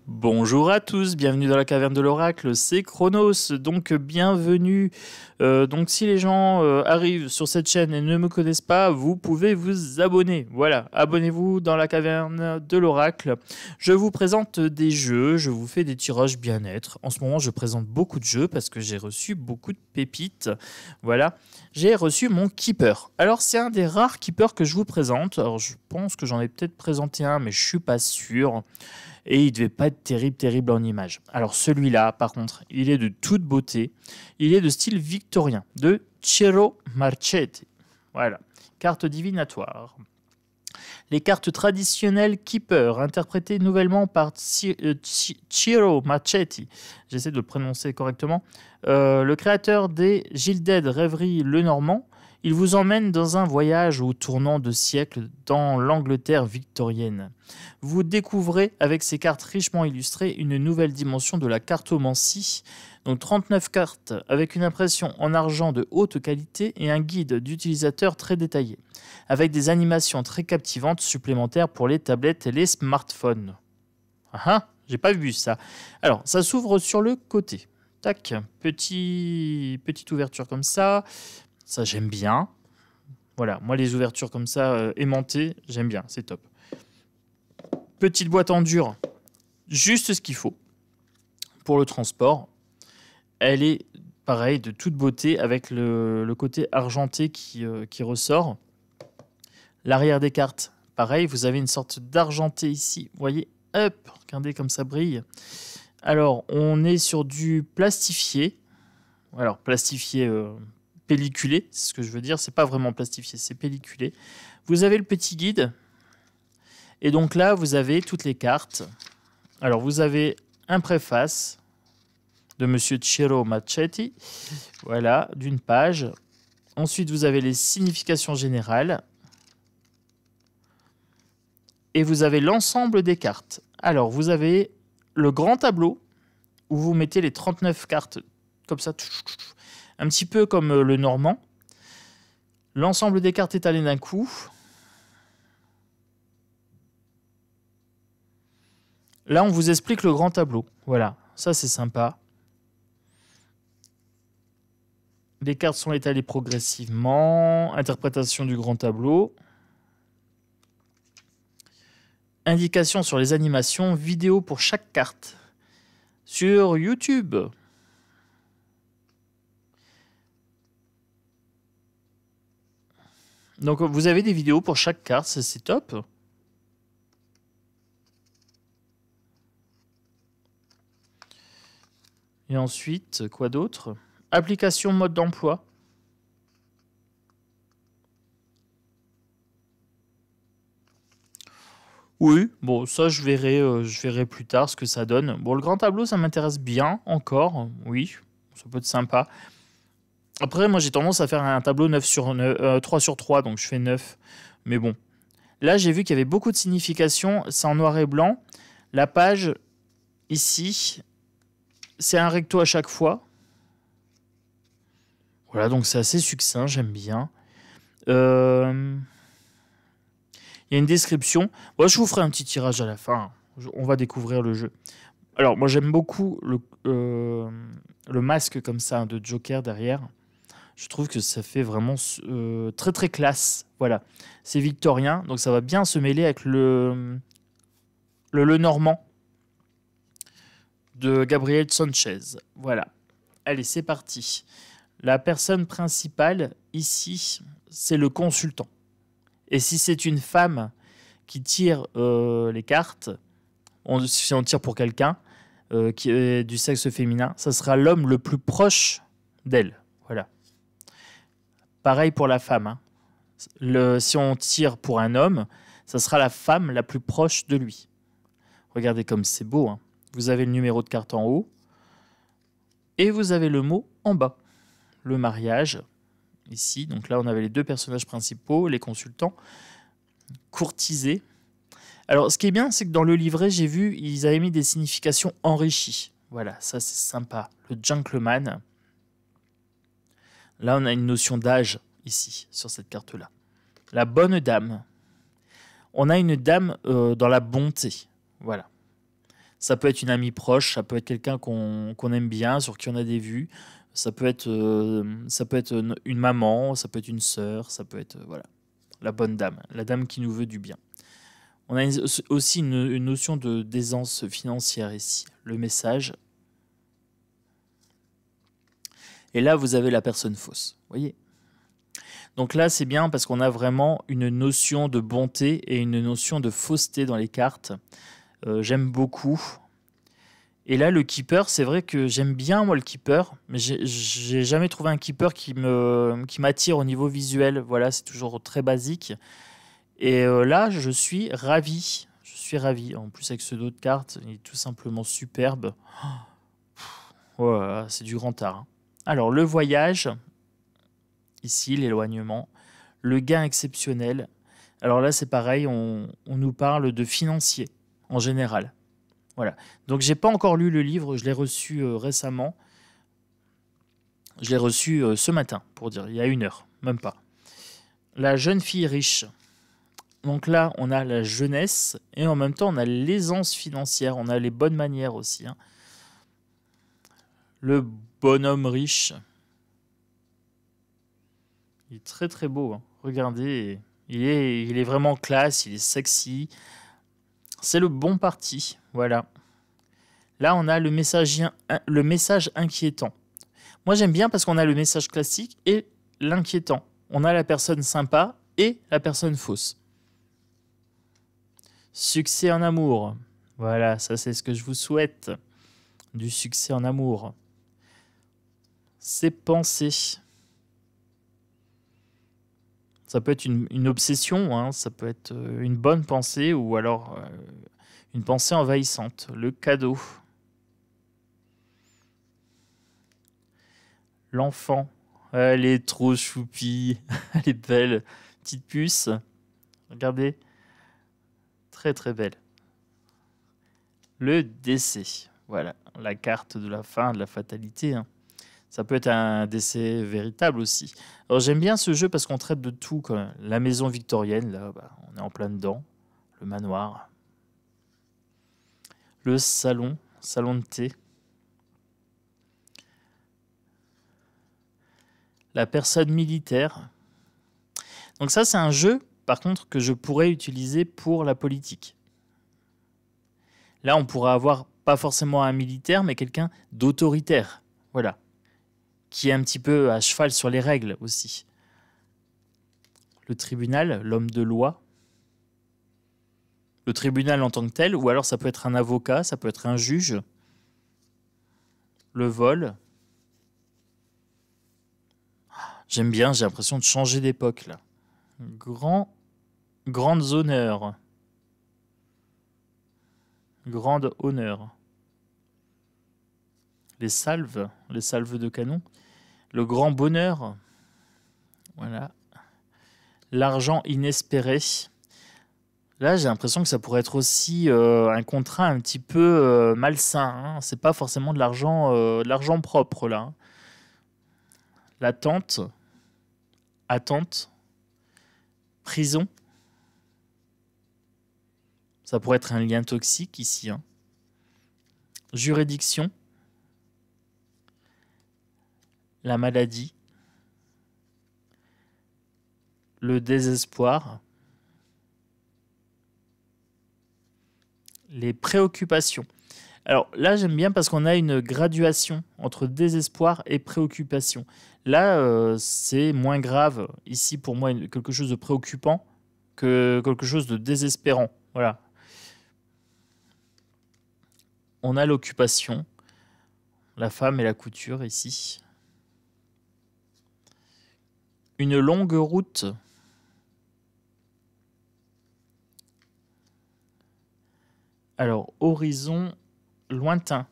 Bonjour à tous, bienvenue dans la caverne de l'oracle, c'est Chronos, donc bienvenue. Donc si les gens arrivent sur cette chaîne et ne me connaissent pas, vous pouvez vous abonner. Voilà, abonnez-vous dans la caverne de l'oracle. Je vous présente des jeux, je vous fais des tirages bien-être. En ce moment, je présente beaucoup de jeux parce que j'ai reçu beaucoup de pépites. Voilà, j'ai reçu mon Keeper. Alors c'est un des rares Keepers que je vous présente. Alors je pense que j'en ai peut-être présenté un, mais je suis pas sûr. Et il devait pas être terrible en image. Alors celui-là, par contre, il est de toute beauté. Il est de style victorien, de Ciro Marchetti. Voilà, carte divinatoire. Les cartes traditionnelles Keeper, interprétées nouvellement par Ciro Marchetti. J'essaie de le prononcer correctement. Le créateur des Gilded Rêveries Le Normand. Il vous emmène dans un voyage au tournant de siècles dans l'Angleterre victorienne. Vous découvrez avec ces cartes richement illustrées une nouvelle dimension de la cartomancie. Donc 39 cartes avec une impression en argent de haute qualité et un guide d'utilisateur très détaillé, avec des animations très captivantes supplémentaires pour les tablettes et les smartphones. Ah, j'ai pas vu ça. Alors, ça s'ouvre sur le côté. Tac, petite ouverture comme ça. Ça, j'aime bien. Voilà, moi, les ouvertures comme ça, aimantées, j'aime bien, c'est top. Petite boîte en dur, juste ce qu'il faut pour le transport. Elle est, pareil, de toute beauté, avec le côté argenté qui ressort. L'arrière des cartes, pareil, vous avez une sorte d'argenté ici. Vous voyez, hop, regardez comme ça brille. Alors, on est sur du plastifié. Alors, plastifié... pelliculé, c'est ce que je veux dire, c'est pas vraiment plastifié, c'est pelliculé. Vous avez le petit guide, et donc là, vous avez toutes les cartes. Alors, vous avez un préface de Monsieur Ciro Marchetti, voilà, d'une page. Ensuite, vous avez les significations générales, et vous avez l'ensemble des cartes. Alors, vous avez le grand tableau, où vous mettez les 39 cartes, comme ça, un petit peu comme le normand. L'ensemble des cartes étalées d'un coup. Là, on vous explique le grand tableau. Voilà, ça c'est sympa. Les cartes sont étalées progressivement. Interprétation du grand tableau. Indication sur les animations. Vidéo pour chaque carte. Sur YouTube. Donc vous avez des vidéos pour chaque carte, c'est top. Et ensuite, quoi d'autre? Application mode d'emploi. Oui, bon, ça je verrai plus tard ce que ça donne. Bon, le grand tableau, ça m'intéresse bien encore, oui, ça peut être sympa. Après, moi j'ai tendance à faire un tableau 9 sur 9, 3 sur 3, donc je fais 9. Mais bon, là j'ai vu qu'il y avait beaucoup de significations, c'est en noir et blanc. La page, ici, c'est un recto à chaque fois. Voilà, donc c'est assez succinct, j'aime bien. Il y a une description. Moi, je vous ferai un petit tirage à la fin. On va découvrir le jeu. Alors, moi, j'aime beaucoup le masque comme ça de Joker derrière. Je trouve que ça fait vraiment très classe. Voilà, c'est victorien, donc ça va bien se mêler avec le normand de Gabriel Sanchez. Voilà. Allez, c'est parti. La personne principale ici, c'est le consultant. Et si c'est une femme qui tire les cartes, si on tire pour quelqu'un qui est du sexe féminin, ça sera l'homme le plus proche d'elle. Voilà. Pareil pour la femme. Hein. Si on tire pour un homme, ça sera la femme la plus proche de lui. Regardez comme c'est beau. Hein. Vous avez le numéro de carte en haut et vous avez le mot en bas. Le mariage, ici. Donc là, on avait les deux personnages principaux, les consultants, courtisés. Alors, ce qui est bien, c'est que dans le livret, j'ai vu, ils avaient mis des significations enrichies. Voilà, ça c'est sympa. Le gentleman. Là, on a une notion d'âge, ici, sur cette carte-là. La bonne dame. On a une dame dans la bonté. Voilà. Ça peut être une amie proche, ça peut être quelqu'un qu'on aime bien, sur qui on a des vues. Ça peut être une maman, ça peut être une sœur, ça peut être voilà, la dame qui nous veut du bien. On a aussi une notion de d'aisance financière ici, le message. Et là, vous avez la personne fausse, vous voyez. Donc là, c'est bien parce qu'on a vraiment une notion de bonté et une notion de fausseté dans les cartes. J'aime beaucoup. Et là, le keeper, c'est vrai que j'aime bien, moi, le keeper, mais j'ai jamais trouvé un keeper qui m'attire au niveau visuel. Voilà, c'est toujours très basique. Et là, je suis ravi. Je suis ravi. En plus, avec ce dos de cartes, il est tout simplement superbe. Oh, c'est du grand art. Alors, le voyage, ici, l'éloignement. Le gain exceptionnel. Alors là, c'est pareil, on nous parle de financier, en général. Voilà. Donc, j'ai pas encore lu le livre, je l'ai reçu récemment. Je l'ai reçu ce matin, pour dire, il y a 1 heure, même pas. La jeune fille riche. Donc là, on a la jeunesse et en même temps, on a l'aisance financière, on a les bonnes manières aussi. Hein. Le bonhomme riche. Il est très très beau. Hein. Regardez, il est vraiment classe, il est sexy. C'est le bon parti. Voilà. Là, on a le message inquiétant. Moi, j'aime bien parce qu'on a le message classique et l'inquiétant. On a la personne sympa et la personne fausse. Succès en amour. Voilà, ça c'est ce que je vous souhaite. Du succès en amour. Ses pensées. Ça peut être une obsession, hein, ça peut être une bonne pensée ou alors une pensée envahissante. Le cadeau. L'enfant. Elle est trop choupie. Elle est belle. Petite puce. Regardez. Très très belle. Le décès. Voilà, la carte de la fin, de la fatalité. Hein. Ça peut être un décès véritable aussi. Alors j'aime bien ce jeu parce qu'on traite de tout. Quand même. La maison victorienne, là, on est en plein dedans. Le manoir. Le salon, salon de thé. La personne militaire. Donc ça, c'est un jeu, par contre, que je pourrais utiliser pour la politique. Là, on pourrait avoir pas forcément un militaire, mais quelqu'un d'autoritaire. Voilà. Qui est un petit peu à cheval sur les règles aussi. Le tribunal, l'homme de loi. Le tribunal en tant que tel, ou alors ça peut être un avocat, ça peut être un juge. Le vol. J'aime bien, j'ai l'impression de changer d'époque là. Grandes honneurs. Grande honneur. Les salves de canon. Le grand bonheur. Voilà. L'argent inespéré. Là, j'ai l'impression que ça pourrait être aussi un contrat un petit peu malsain. Hein. C'est pas forcément de l'argent propre là. Hein. L'attente. Attente. Prison. Ça pourrait être un lien toxique ici. Hein. Juridiction. La maladie. Le désespoir. Les préoccupations. Alors là, j'aime bien parce qu'on a une graduation entre désespoir et préoccupation. Là, c'est moins grave ici pour moi quelque chose de préoccupant que quelque chose de désespérant. Voilà. On a l'occupation, la femme et la couture ici. Une longue route. Alors, horizon lointain.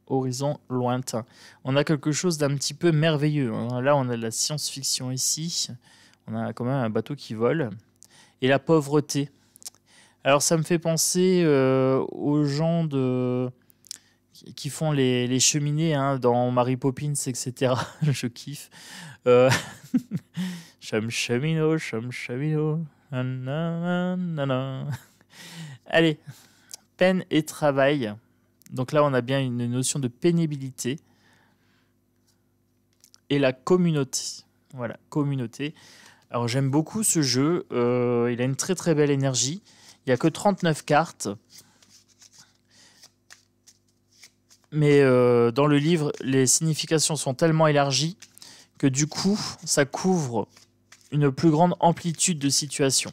Horizon lointain. On a quelque chose d'un petit peu merveilleux. Hein. Là, on a de la science-fiction ici. On a quand même un bateau qui vole. Et la pauvreté. Alors, ça me fait penser aux gens qui font les cheminées hein, dans Mary Poppins, etc. Je kiffe. Chum cheminot, chum cheminot. Allez, peine et travail. Donc là, on a bien une notion de pénibilité. Et la communauté. Voilà, communauté. Alors j'aime beaucoup ce jeu. Il a une très très belle énergie. Il n'y a que 39 cartes. Mais dans le livre, les significations sont tellement élargies que du coup, ça couvre une plus grande amplitude de situations.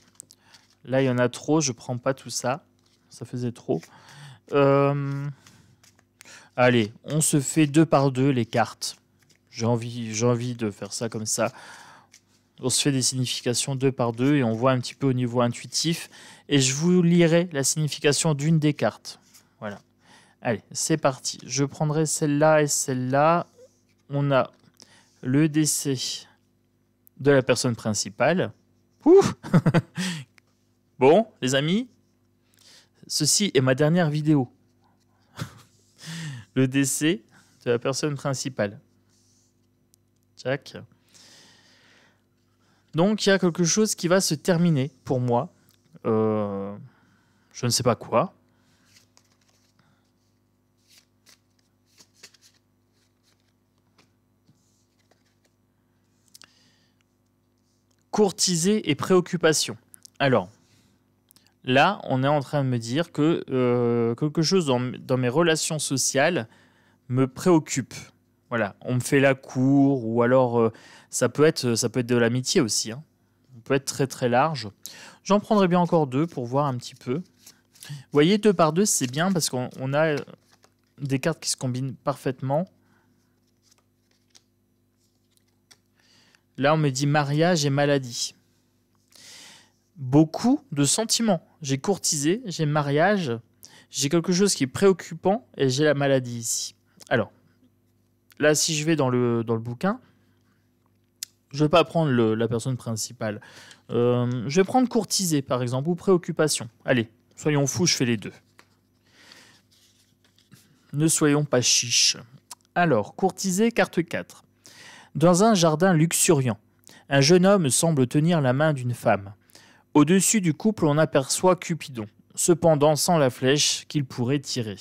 Là, il y en a trop. Je ne prends pas tout ça. Ça faisait trop. Allez, on se fait 2 par 2 les cartes. J'ai envie de faire ça comme ça. On se fait des significations 2 par 2 et on voit un petit peu au niveau intuitif. Et je vous lirai la signification d'une des cartes. Voilà. Allez, c'est parti. Je prendrai celle-là et celle-là. On a le décès de la personne principale. Ouh. Bon, les amis, ceci est ma dernière vidéo. Le décès de la personne principale. Jack. Donc, il y a quelque chose qui va se terminer pour moi. Je ne sais pas quoi. Courtiser et préoccupation. Alors, là, on est en train de me dire que quelque chose dans mes relations sociales me préoccupe. Voilà, on me fait la cour, ou alors ça peut être de l'amitié aussi. Hein. On peut être très très large. J'en prendrai bien encore 2 pour voir un petit peu. Vous voyez, 2 par 2, c'est bien parce qu'on a des cartes qui se combinent parfaitement. Là, on me dit mariage et maladie. Beaucoup de sentiments. J'ai courtisé, j'ai mariage, j'ai quelque chose qui est préoccupant et j'ai la maladie ici. Alors, là, si je vais dans le bouquin, je ne vais pas prendre la personne principale. Je vais prendre courtiser, par exemple, ou préoccupation. Allez, soyons fous, je fais les 2. Ne soyons pas chiches. Alors, courtiser, carte 4. Dans un jardin luxuriant, un jeune homme semble tenir la main d'une femme. Au-dessus du couple, on aperçoit Cupidon, cependant sans la flèche qu'il pourrait tirer.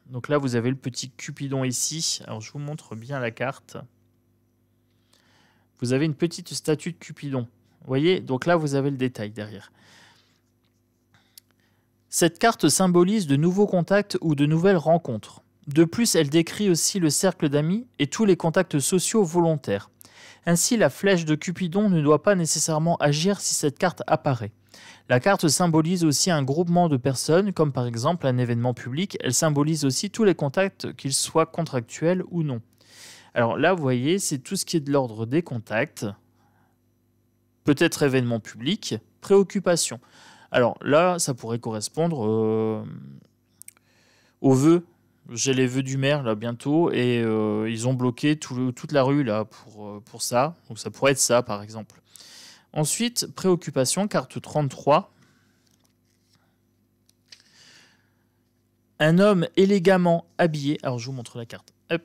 Donc là, vous avez le petit Cupidon ici. Alors, je vous montre bien la carte. Vous avez une petite statue de Cupidon. Vous voyez, donc là, vous avez le détail derrière. Cette carte symbolise de nouveaux contacts ou de nouvelles rencontres. De plus, elle décrit aussi le cercle d'amis et tous les contacts sociaux volontaires. Ainsi, la flèche de Cupidon ne doit pas nécessairement agir si cette carte apparaît. La carte symbolise aussi un groupement de personnes, comme par exemple un événement public. Elle symbolise aussi tous les contacts, qu'ils soient contractuels ou non. Alors là, vous voyez, c'est tout ce qui est de l'ordre des contacts, peut-être événement public, préoccupation. Alors là, ça pourrait correspondre aux vœux. J'ai les vœux du maire là bientôt et ils ont bloqué toute la rue là pour ça. Donc ça pourrait être ça par exemple. Ensuite, préoccupation, carte 33. Un homme élégamment habillé. Alors je vous montre la carte. Hop.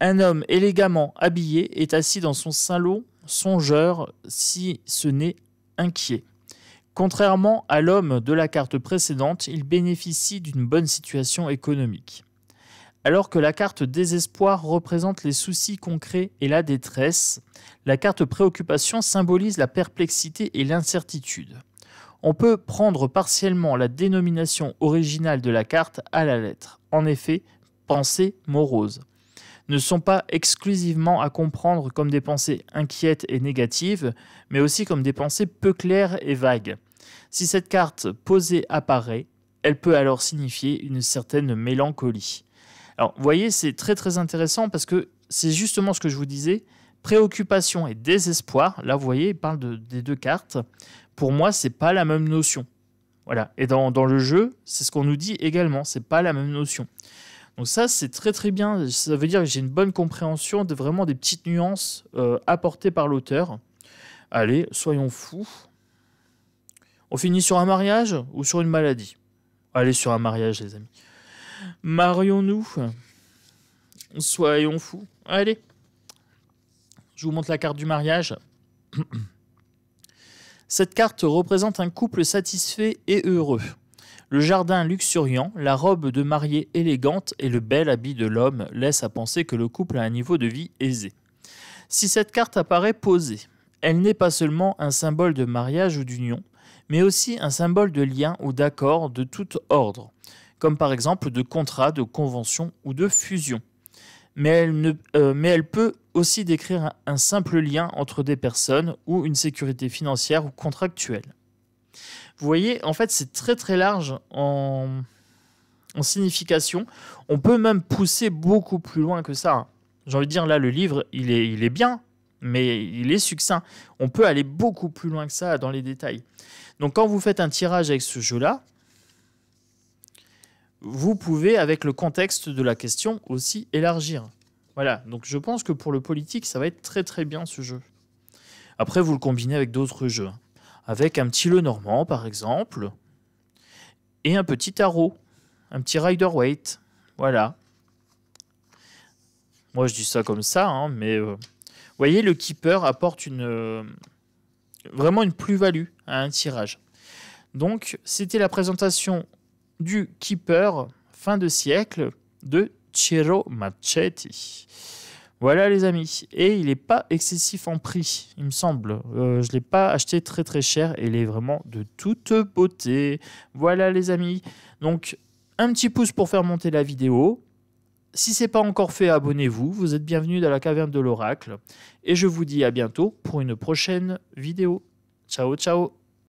Un homme élégamment habillé est assis dans son salon, songeur, si ce n'est inquiet. Contrairement à l'homme de la carte précédente, il bénéficie d'une bonne situation économique. Alors que la carte désespoir représente les soucis concrets et la détresse, la carte préoccupation symbolise la perplexité et l'incertitude. On peut prendre partiellement la dénomination originale de la carte à la lettre. En effet, pensées moroses ne sont pas exclusivement à comprendre comme des pensées inquiètes et négatives, mais aussi comme des pensées peu claires et vagues. Si cette carte posée apparaît, elle peut alors signifier une certaine mélancolie. Alors, vous voyez, c'est très très intéressant parce que c'est justement ce que je vous disais, préoccupation et désespoir. Là, vous voyez, il parle des 2 cartes. Pour moi, c'est pas la même notion. Voilà. Et dans le jeu, c'est ce qu'on nous dit également, c'est pas la même notion. Donc ça, c'est très très bien. Ça veut dire que j'ai une bonne compréhension de vraiment des petites nuances apportées par l'auteur. Allez, soyons fous. On finit sur un mariage ou sur une maladie? Allez, sur un mariage, les amis. Marions-nous. Soyons fous. Allez. Je vous montre la carte du mariage. Cette carte représente un couple satisfait et heureux. Le jardin luxuriant, la robe de mariée élégante et le bel habit de l'homme laissent à penser que le couple a un niveau de vie aisé. Si cette carte apparaît posée, elle n'est pas seulement un symbole de mariage ou d'union, mais aussi un symbole de lien ou d'accord de tout ordre, comme par exemple de contrat, de convention ou de fusion. Mais elle peut aussi décrire un simple lien entre des personnes ou une sécurité financière ou contractuelle. Vous voyez, en fait, c'est très très large en signification. On peut même pousser beaucoup plus loin que ça. J'ai envie de dire, là, le livre, il est bien, mais il est succinct. On peut aller beaucoup plus loin que ça dans les détails. Donc, quand vous faites un tirage avec ce jeu-là, vous pouvez, avec le contexte de la question, aussi élargir. Voilà, donc je pense que pour le politique, ça va être très très bien ce jeu. Après, vous le combinez avec d'autres jeux. Avec un petit Lenormand, par exemple, et un petit tarot, un petit Rider-Waite. Voilà. Moi, je dis ça comme ça, hein, mais vous voyez, le Keeper apporte vraiment une plus-value à un tirage. Donc, c'était la présentation du Keeper fin de siècle de Ciro Marchetti. Voilà les amis, et il n'est pas excessif en prix, il me semble. Je ne l'ai pas acheté très très cher et il est vraiment de toute beauté. Voilà les amis, donc un petit pouce pour faire monter la vidéo. Si ce n'est pas encore fait, abonnez-vous, vous êtes bienvenus dans la caverne de l'oracle. Et je vous dis à bientôt pour une prochaine vidéo. Ciao ciao.